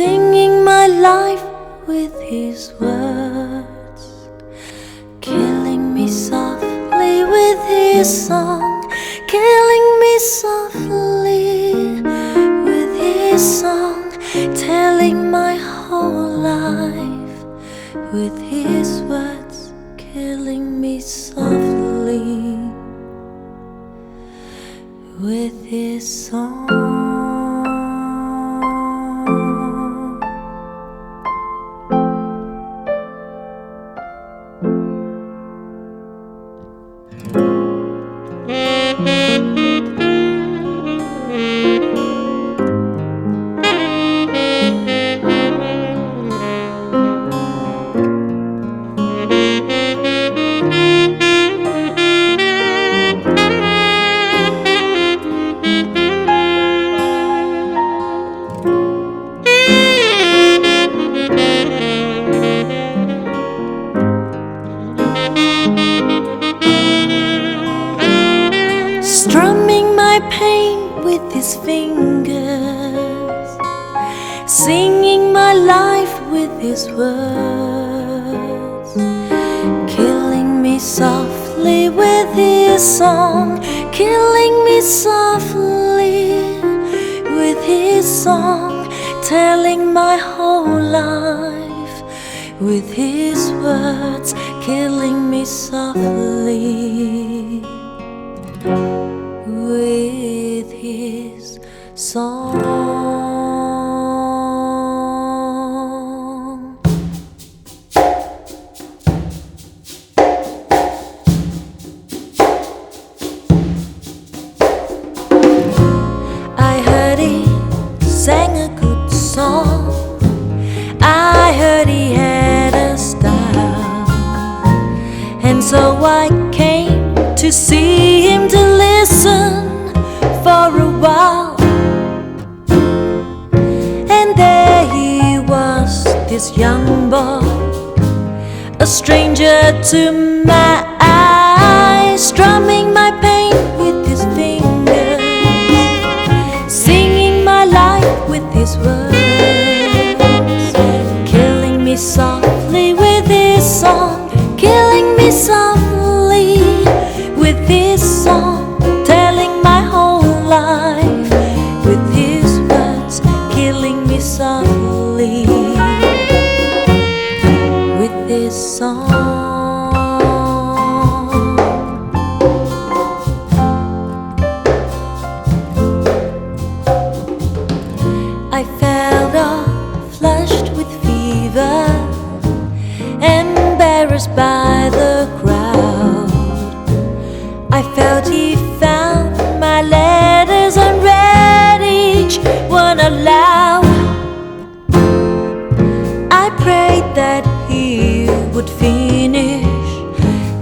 singing my life with his words, killing me softly with his song, killing me softly with his song, telling my whole life with his words, killing me softly with his song. Strumming my pain with his fingers, singing my life with his words, killing me softly with his song, killing me softly with his song, telling my whole life with his words, killing me softly with his song. I heard he sang a good song, I heard he had a style, and so I came to see him, to listen for a while. And there he was, this young boy, a stranger to my eyes, strumming my pain with his fingers, singing my life with his words, killing me softly with his song, killing me softly with his song, telling my whole life with his words, killing me softly with his song. I felt all flushed with fever, embarrassed by the crowd. I felt he found my letters and read each one aloud. I prayed that he would finish,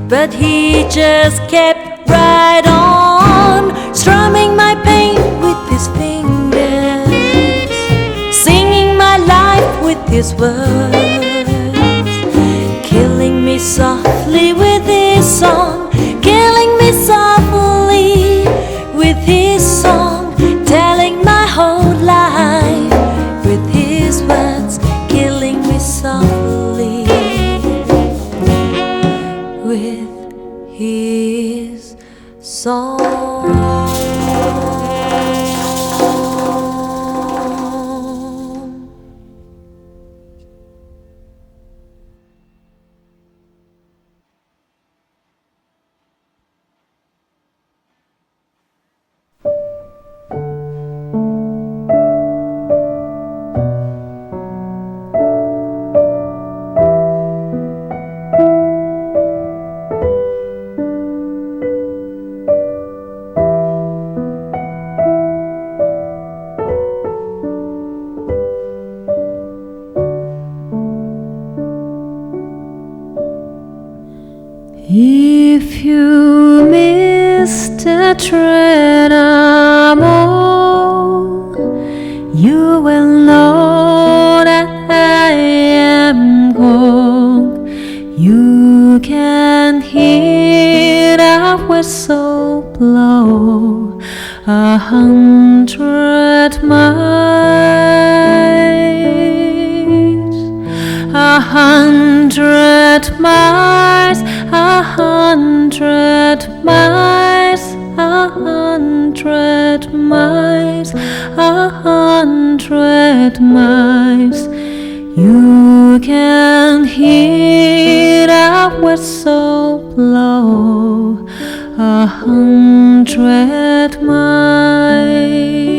but he just kept right on, strumming my pain with his fingers, singing my life with his words, killing me softly with his song, killing me softly with his song, telling my whole life with his words, killing me softly with his song. If you missed the train I'm on, you will know that I am gone. You can hear the whistle blow 100 miles. miles, 100 miles, 100 miles, 100 miles. You can hear that whistle blow 100 miles.